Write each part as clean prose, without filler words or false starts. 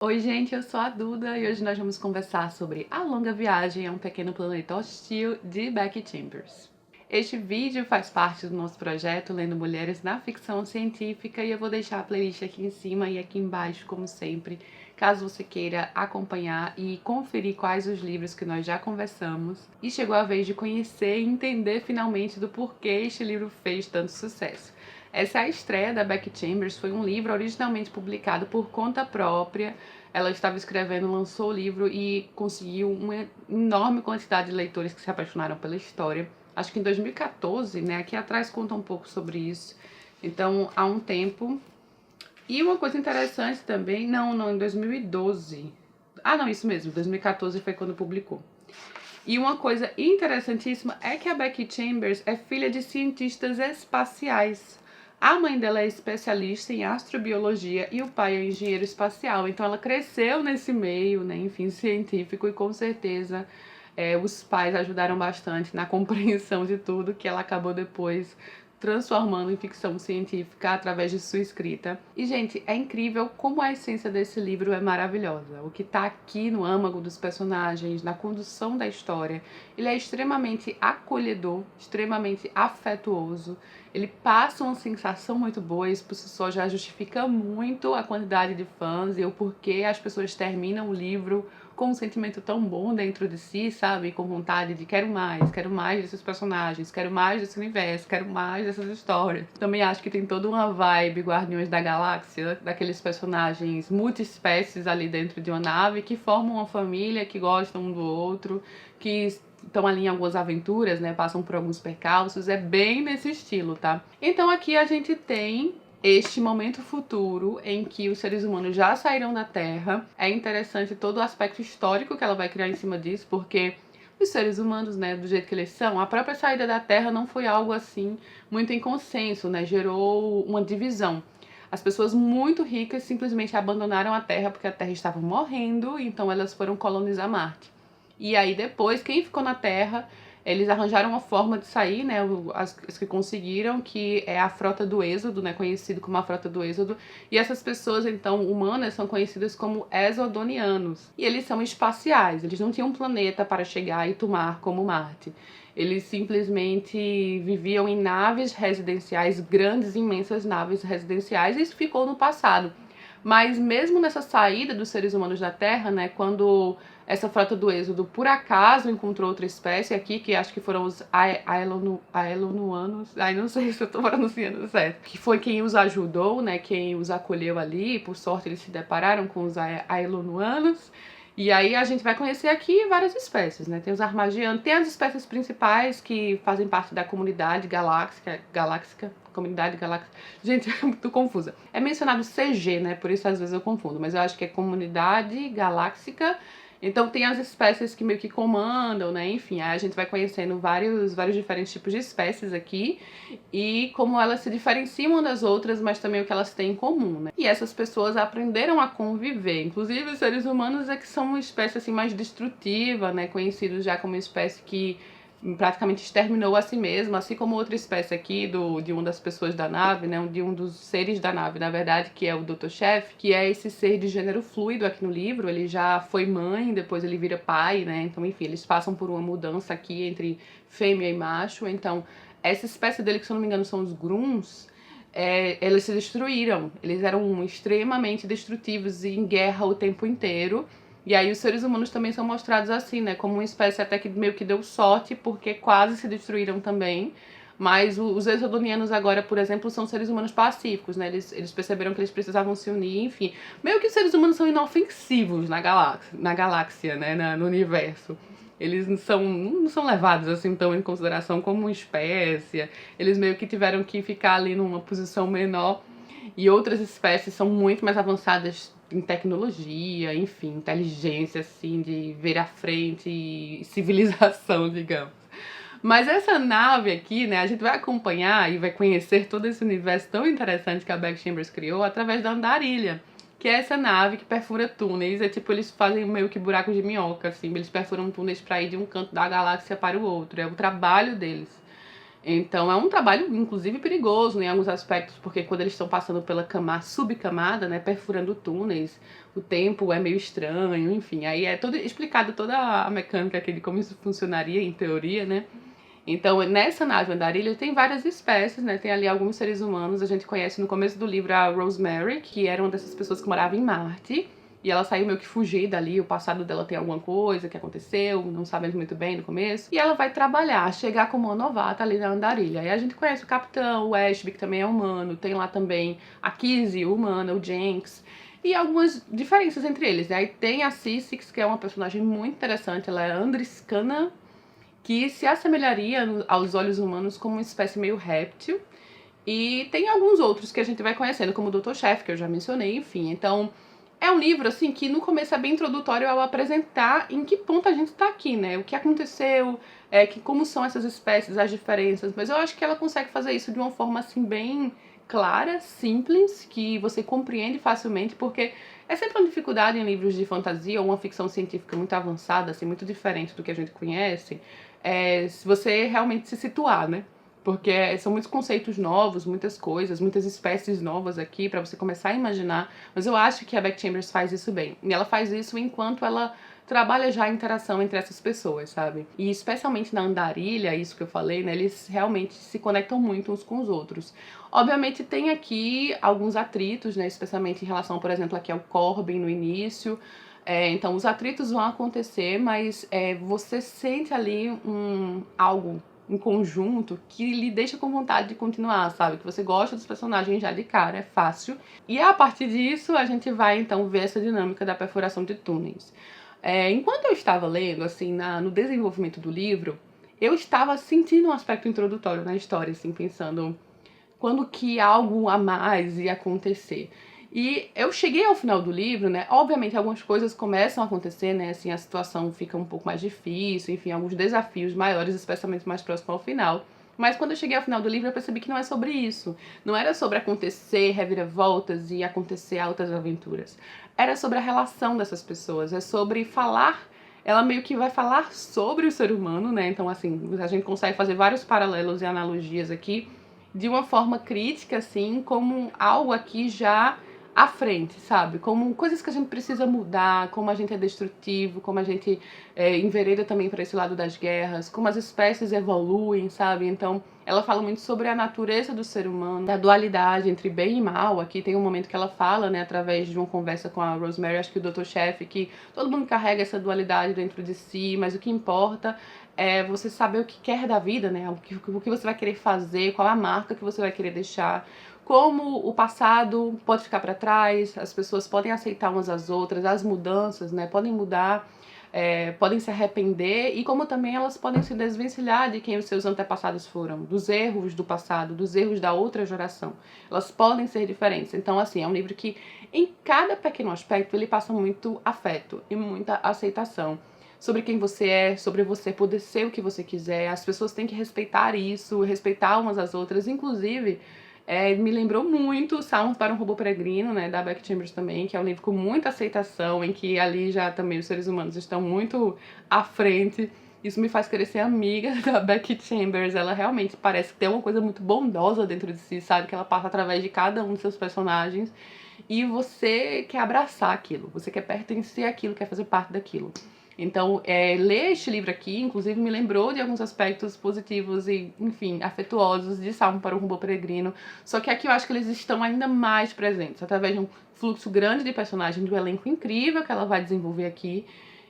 Oi gente, eu sou a Duda e hoje nós vamos conversar sobre A Longa Viagem a um Pequeno Planeta Hostil, de Becky Chambers. Este vídeo faz parte do nosso projeto Lendo Mulheres na Ficção Científica e eu vou deixar a playlist aqui em cima e aqui embaixo, como sempre, caso você queira acompanhar e conferir quais os livros que nós já conversamos. E chegou a vez de conhecer e entender finalmente do porquê este livro fez tanto sucesso. Essa é a estreia da Becky Chambers, foi um livro originalmente publicado por conta própria. Ela estava escrevendo, lançou o livro e conseguiu uma enorme quantidade de leitores que se apaixonaram pela história. Acho que em 2014, né? Aqui atrás conta um pouco sobre isso. Então, há um tempo. E uma coisa interessante também, não, em 2012. Ah, não, isso mesmo, 2014 foi quando publicou. E uma coisa interessantíssima é que a Becky Chambers é filha de cientistas espaciais. A mãe dela é especialista em astrobiologia e o pai é engenheiro espacial. Então ela cresceu nesse meio, né, enfim, científico e com certeza os pais ajudaram bastante na compreensão de tudo que ela acabou depois transformando em ficção científica através de sua escrita. E, gente, é incrível como a essência desse livro é maravilhosa. O que está aqui no âmago dos personagens, na condução da história, ele é extremamente acolhedor, extremamente afetuoso. Ele passa uma sensação muito boa, isso por si só já justifica muito a quantidade de fãs e o porquê as pessoas terminam o livro com um sentimento tão bom dentro de si, sabe? Com vontade de quero mais desses personagens, quero mais desse universo, quero mais dessas histórias. Também acho que tem toda uma vibe Guardiões da Galáxia, daqueles personagens multiespécies ali dentro de uma nave que formam uma família, que gostam um do outro, que estão ali em algumas aventuras, né? Passam por alguns percalços, é bem nesse estilo, tá? Então aqui a gente tem este momento futuro em que os seres humanos já saíram da Terra. É interessante todo o aspecto histórico que ela vai criar em cima disso, porque os seres humanos, né, do jeito que eles são, a própria saída da Terra não foi algo assim muito em consenso, né? Gerou uma divisão. As pessoas muito ricas simplesmente abandonaram a Terra porque a Terra estava morrendo, então elas foram colonizar Marte. E aí depois, quem ficou na Terra, eles arranjaram uma forma de sair, né, as que conseguiram, que é a Frota do Êxodo, né, conhecido como a Frota do Êxodo. E essas pessoas, então, humanas, são conhecidas como exodonianos. E eles são espaciais, eles não tinham um planeta para chegar e tomar como Marte. Eles simplesmente viviam em naves residenciais, grandes, imensas naves residenciais, e isso ficou no passado. Mas mesmo nessa saída dos seres humanos da Terra, né, quando essa frota do Êxodo por acaso encontrou outra espécie aqui, que acho que foram os Aelonuanos, ai não sei se eu tô pronunciando certo, que foi quem os ajudou, né, quem os acolheu ali, por sorte eles se depararam com os Aelonuanos. E aí a gente vai conhecer aqui várias espécies, né? Tem os armagianos, tem as espécies principais que fazem parte da comunidade comunidade galáxica. Gente, é muito confusa. É mencionado CG, né? Por isso às vezes eu confundo, mas eu acho que é comunidade galáxica. Então tem as espécies que meio que comandam, né? Enfim, aí a gente vai conhecendo vários diferentes tipos de espécies aqui e como elas se diferenciam umas das outras, mas também o que elas têm em comum, né? E essas pessoas aprenderam a conviver. Inclusive os seres humanos é que são uma espécie assim mais destrutiva, né? Conhecidos já como uma espécie que praticamente exterminou a si mesma, assim como outra espécie aqui de uma das pessoas da nave, né, de um dos seres da nave, na verdade, que é o Dr. Chef, que é esse ser de gênero fluido aqui no livro. Ele já foi mãe, depois ele vira pai, né, então enfim, eles passam por uma mudança aqui entre fêmea e macho. Então essa espécie dele, que se eu não me engano são os Grunts, eles se destruíram, eles eram extremamente destrutivos e em guerra o tempo inteiro. E aí os seres humanos também são mostrados assim, né, como uma espécie até que meio que deu sorte, porque quase se destruíram também. Mas os exodonianos agora, por exemplo, são seres humanos pacíficos, né, eles perceberam que eles precisavam se unir, enfim. Meio que os seres humanos são inofensivos na galáxia, né, no universo. Eles não são levados assim tão em consideração como uma espécie. Eles meio que tiveram que ficar ali numa posição menor. E outras espécies são muito mais avançadas em tecnologia, enfim, inteligência, assim, de ver à frente e civilização, digamos. Mas essa nave aqui, né, a gente vai acompanhar e vai conhecer todo esse universo tão interessante que a Becky Chambers criou através da Andarilha, que é essa nave que perfura túneis. É tipo, eles fazem meio que buracos de minhoca, assim, eles perfuram túneis para ir de um canto da galáxia para o outro, é o trabalho deles. Então é um trabalho, inclusive, perigoso em alguns aspectos, porque quando eles estão passando pela subcamada, né, perfurando túneis, o tempo é meio estranho, enfim, aí é todo explicado toda a mecânica aqui de como isso funcionaria em teoria, né. Então, nessa nave andarilha tem várias espécies, né? Tem ali alguns seres humanos. A gente conhece no começo do livro a Rosemary, que era uma dessas pessoas que morava em Marte. E ela saiu meio que fugir dali, o passado dela tem alguma coisa que aconteceu, não sabemos muito bem no começo. E ela vai trabalhar, chegar como uma novata ali na andarilha. E a gente conhece o capitão, o Ashby, que também é humano. Tem lá também a Kizzy, humana, o Jenks. E algumas diferenças entre eles, né? Aí tem a Sissix, que é uma personagem muito interessante. Ela é Andriscana, que se assemelharia aos olhos humanos como uma espécie meio réptil. E tem alguns outros que a gente vai conhecendo, como o Dr. Chef, que eu já mencionei, enfim. Então, é um livro, assim, que no começo é bem introdutório ao apresentar em que ponto a gente tá aqui, né? O que aconteceu, como são essas espécies, as diferenças. Mas eu acho que ela consegue fazer isso de uma forma, assim, bem clara, simples, que você compreende facilmente, porque é sempre uma dificuldade em livros de fantasia ou uma ficção científica muito avançada, assim, muito diferente do que a gente conhece, se você realmente se situar, né? Porque são muitos conceitos novos, muitas coisas, muitas espécies novas aqui para você começar a imaginar. Mas eu acho que a Beck Chambers faz isso bem. E ela faz isso enquanto ela trabalha já a interação entre essas pessoas, sabe? E especialmente na andarilha, isso que eu falei, né? Eles realmente se conectam muito uns com os outros. Obviamente tem aqui alguns atritos, né? Especialmente em relação, por exemplo, aqui ao Corbin no início. Então os atritos vão acontecer, mas você sente ali algo em conjunto que lhe deixa com vontade de continuar, sabe? Que você gosta dos personagens já de cara, é fácil. E a partir disso, a gente vai então ver essa dinâmica da perfuração de túneis. Enquanto eu estava lendo, assim, no desenvolvimento do livro, eu estava sentindo um aspecto introdutório na história, assim, pensando quando que algo a mais ia acontecer. E eu cheguei ao final do livro, né? Obviamente algumas coisas começam a acontecer, né? Assim, a situação fica um pouco mais difícil, enfim, alguns desafios maiores, especialmente mais próximo ao final. Mas quando eu cheguei ao final do livro, eu percebi que não é sobre isso. Não era sobre acontecer reviravoltas e acontecer altas aventuras. Era sobre a relação dessas pessoas. É sobre falar. Ela meio que vai falar sobre o ser humano, né? Então, assim, a gente consegue fazer vários paralelos e analogias aqui de uma forma crítica, assim, como algo aqui já à frente, sabe? Como coisas que a gente precisa mudar, como a gente é destrutivo, como a gente envereda também para esse lado das guerras, como as espécies evoluem, sabe? Então, ela fala muito sobre a natureza do ser humano, da dualidade entre bem e mal. Aqui tem um momento que ela fala, né, através de uma conversa com a Rosemary, acho que o Dr. Chef, que todo mundo carrega essa dualidade dentro de si, mas o que importa é você saber o que quer da vida, né? O que você vai querer fazer, qual a marca que você vai querer deixar, como o passado pode ficar para trás, as pessoas podem aceitar umas às outras, as mudanças, né, podem mudar, podem se arrepender, e como também elas podem se desvencilhar de quem os seus antepassados foram, dos erros do passado, dos erros da outra geração. Elas podem ser diferentes. Então, assim, é um livro que, em cada pequeno aspecto, ele passa muito afeto e muita aceitação sobre quem você é, sobre você poder ser o que você quiser. As pessoas têm que respeitar isso, respeitar umas às outras, inclusive. Me lembrou muito Salmos para um Robô Peregrino, né, da Beck Chambers também, que é um livro com muita aceitação, em que ali já também os seres humanos estão muito à frente. Isso me faz querer ser amiga da Beck Chambers. Ela realmente parece ter uma coisa muito bondosa dentro de si, sabe? Que ela passa através de cada um dos seus personagens. E você quer abraçar aquilo, você quer pertencer àquilo, quer fazer parte daquilo. Então, ler este livro aqui, inclusive, me lembrou de alguns aspectos positivos e, enfim, afetuosos de Salmo para um Robô Peregrino. Só que aqui eu acho que eles estão ainda mais presentes, através de um fluxo grande de personagens, de um elenco incrível que ela vai desenvolver aqui.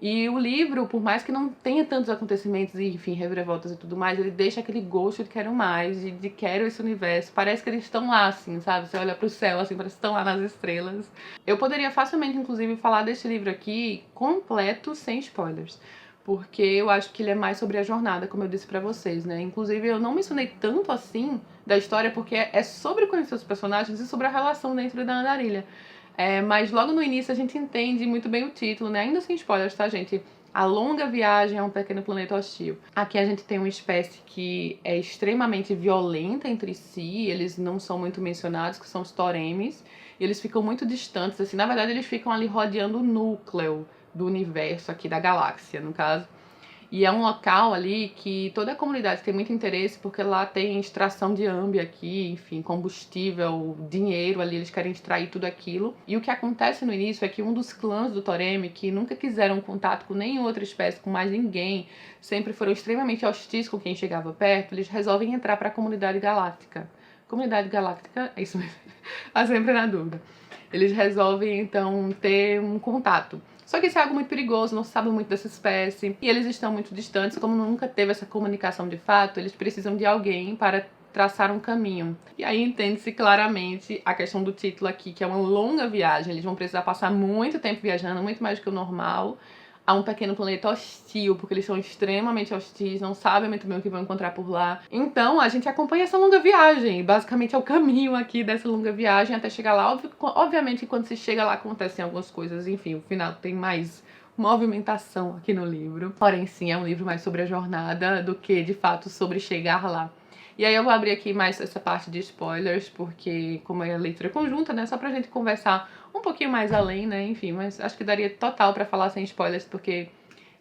E o livro, por mais que não tenha tantos acontecimentos e, enfim, reviravoltas e tudo mais, ele deixa aquele gosto de quero mais, de quero esse universo. Parece que eles estão lá, assim, sabe? Você olha pro céu, assim, parece que estão lá nas estrelas. Eu poderia facilmente, inclusive, falar desse livro aqui completo, sem spoilers. Porque eu acho que ele é mais sobre a jornada, como eu disse pra vocês, né? Inclusive, eu não mencionei tanto assim da história, porque é sobre conhecer os personagens e sobre a relação dentro da andarilha. Mas logo no início a gente entende muito bem o título, né? Ainda sem spoilers, tá, gente? A Longa Viagem a um Pequeno Planeta Hostil. Aqui a gente tem uma espécie que é extremamente violenta entre si, eles não são muito mencionados, que são os Toremes. Eles ficam muito distantes, assim, na verdade eles ficam ali rodeando o núcleo do universo aqui, da galáxia, no caso. E é um local ali que toda a comunidade tem muito interesse, porque lá tem extração de âmbia aqui, enfim, combustível, dinheiro ali, eles querem extrair tudo aquilo. E o que acontece no início é que um dos clãs do Thoremi, que nunca quiseram contato com nenhuma outra espécie, com mais ninguém, sempre foram extremamente hostis com quem chegava perto, eles resolvem entrar para a comunidade galáctica. Comunidade galáctica, é isso mesmo, há sempre na dúvida. Eles resolvem, então, ter um contato. Só que isso é algo muito perigoso, não se sabe muito dessa espécie, e eles estão muito distantes, como nunca teve essa comunicação de fato, eles precisam de alguém para traçar um caminho. E aí entende-se claramente a questão do título aqui, que é uma longa viagem, eles vão precisar passar muito tempo viajando, muito mais do que o normal, a um pequeno planeta hostil, porque eles são extremamente hostis, não sabem muito bem o que vão encontrar por lá. Então a gente acompanha essa longa viagem, basicamente é o caminho aqui dessa longa viagem até chegar lá. Obviamente quando se chega lá acontecem algumas coisas, enfim, o final tem mais movimentação aqui no livro. Porém sim, é um livro mais sobre a jornada do que de fato sobre chegar lá. E aí eu vou abrir aqui mais essa parte de spoilers, porque como é a leitura conjunta, né, só pra gente conversar um pouquinho mais além, né, enfim, mas acho que daria total pra falar sem spoilers, porque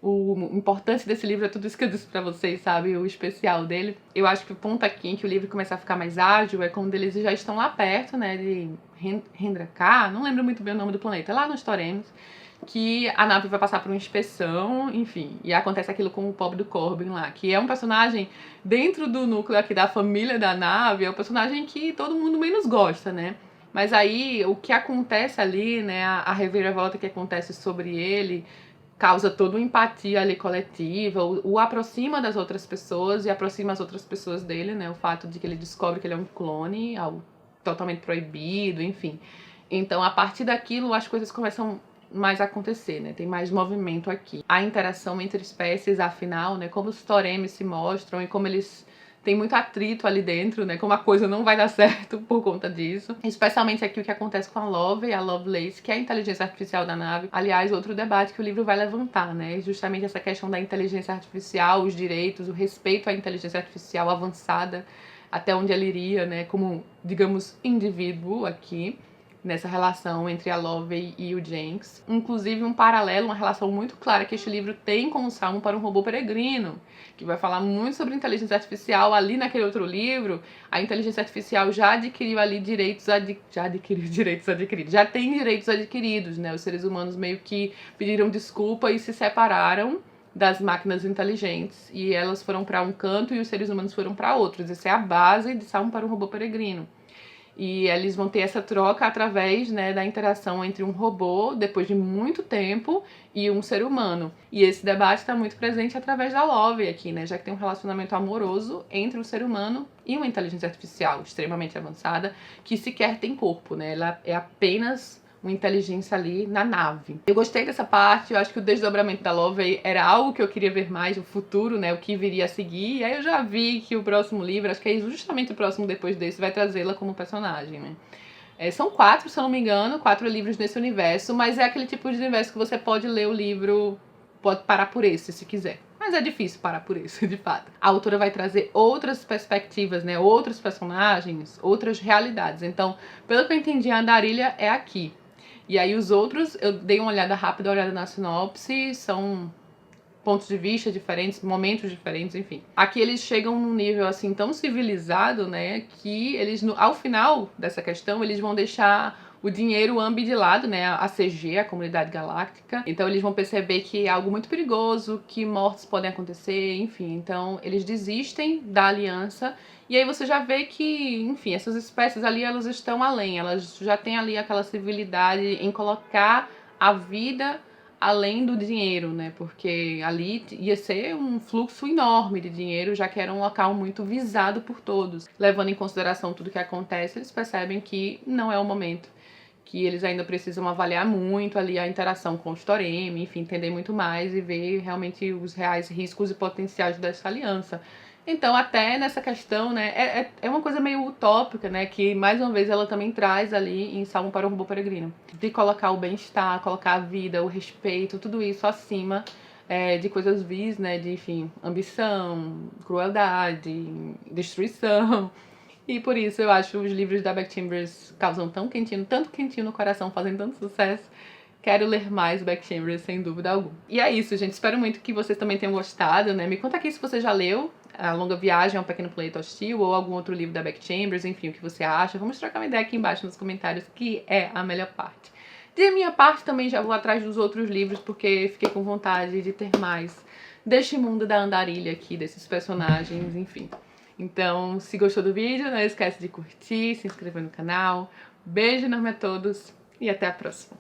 o importante desse livro é tudo isso que eu disse pra vocês, sabe, o especial dele. Eu acho que o ponto aqui em que o livro começa a ficar mais ágil é quando eles já estão lá perto, né, de Hendrakar, não lembro muito bem o nome do planeta, lá nos Thoremes, que a nave vai passar por uma inspeção, enfim, e acontece aquilo com o pobre do Corbin lá, que é um personagem dentro do núcleo aqui da família da nave, é o personagem que todo mundo menos gosta, né? Mas aí, o que acontece ali, né, a reviravolta que acontece sobre ele, causa toda uma empatia ali coletiva, o aproxima das outras pessoas e aproxima as outras pessoas dele, né? O fato de que ele descobre que ele é um clone, algo totalmente proibido, enfim. Então, a partir daquilo, as coisas começam mais acontecer, né? Tem mais movimento aqui. A interação entre espécies, afinal, né? Como os Thoremes se mostram e como eles têm muito atrito ali dentro, né? Como a coisa não vai dar certo por conta disso. Especialmente aqui o que acontece com a Love e a Lovelace, que é a inteligência artificial da nave. Aliás, outro debate que o livro vai levantar, né? Justamente essa questão da inteligência artificial, os direitos, o respeito à inteligência artificial avançada, até onde ela iria, né? Como, digamos, indivíduo aqui, nessa relação entre a Lovey e o Jenks. Inclusive um paralelo, uma relação muito clara que este livro tem com o Salmo para um Robô Peregrino, que vai falar muito sobre inteligência artificial. Ali naquele outro livro, a inteligência artificial já adquiriu ali direitos já tem direitos adquiridos, né? Os seres humanos meio que pediram desculpa e se separaram das máquinas inteligentes, e elas foram para um canto e os seres humanos foram para outros. Essa é a base de Salmo para um Robô Peregrino. E eles vão ter essa troca através, né, da interação entre um robô, depois de muito tempo, e um ser humano. E esse debate está muito presente através da Love aqui, né, já que tem um relacionamento amoroso entre o ser humano e uma inteligência artificial extremamente avançada, que sequer tem corpo, né, ela é apenas uma inteligência ali na nave. Eu gostei dessa parte, eu acho que o desdobramento da Love era algo que eu queria ver mais no futuro, né, o que viria a seguir, e aí eu já vi que o próximo livro, acho que é justamente o próximo depois desse, vai trazê-la como personagem, né. São 4, se eu não me engano, 4 livros nesse universo, mas é aquele tipo de universo que você pode ler o livro, pode parar por esse, se quiser. Mas é difícil parar por isso, de fato. A autora vai trazer outras perspectivas, né, outros personagens, outras realidades. Então, pelo que eu entendi, a Andarilha é aqui. E aí os outros, eu dei uma olhada rápida, uma olhada na sinopse, são pontos de vista diferentes, momentos diferentes, enfim. Aqui eles chegam num nível assim tão civilizado, né, que eles, ao final dessa questão, eles vão deixar o dinheiro AMB de lado, né, a CG, a Comunidade Galáctica. Então eles vão perceber que é algo muito perigoso, que mortes podem acontecer, enfim. Então eles desistem da aliança. E aí você já vê que, enfim, essas espécies ali, elas estão além. Elas já têm ali aquela civilidade em colocar a vida além do dinheiro, né? Porque ali ia ser um fluxo enorme de dinheiro, já que era um local muito visado por todos. Levando em consideração tudo que acontece, eles percebem que não é o momento, que eles ainda precisam avaliar muito ali a interação com os Thoremi, enfim, entender muito mais e ver realmente os reais riscos e potenciais dessa aliança. Então, até nessa questão, né, é uma coisa meio utópica, né, que mais uma vez ela também traz ali em Salmo para o Robô Peregrino, de colocar o bem-estar, colocar a vida, o respeito, tudo isso acima de coisas vis, né, de, enfim, ambição, crueldade, destruição. E por isso eu acho os livros da Beck Chambers causam tanto quentinho no coração, fazem tanto sucesso, Quero ler mais Beck Chambers, sem dúvida alguma. E é isso, gente. Espero muito que vocês também tenham gostado, né? Me conta aqui se você já leu A Longa Viagem a um Pequeno Planeta Hostil ou algum outro livro da Beck Chambers, enfim, o que você acha. Vamos trocar uma ideia aqui embaixo nos comentários, que é a melhor parte. De minha parte, também já vou atrás dos outros livros, porque fiquei com vontade de ter mais deste mundo da andarilha aqui, desses personagens, enfim. Então, se gostou do vídeo, não esquece de curtir, se inscrever no canal. Beijo enorme a todos e até a próxima.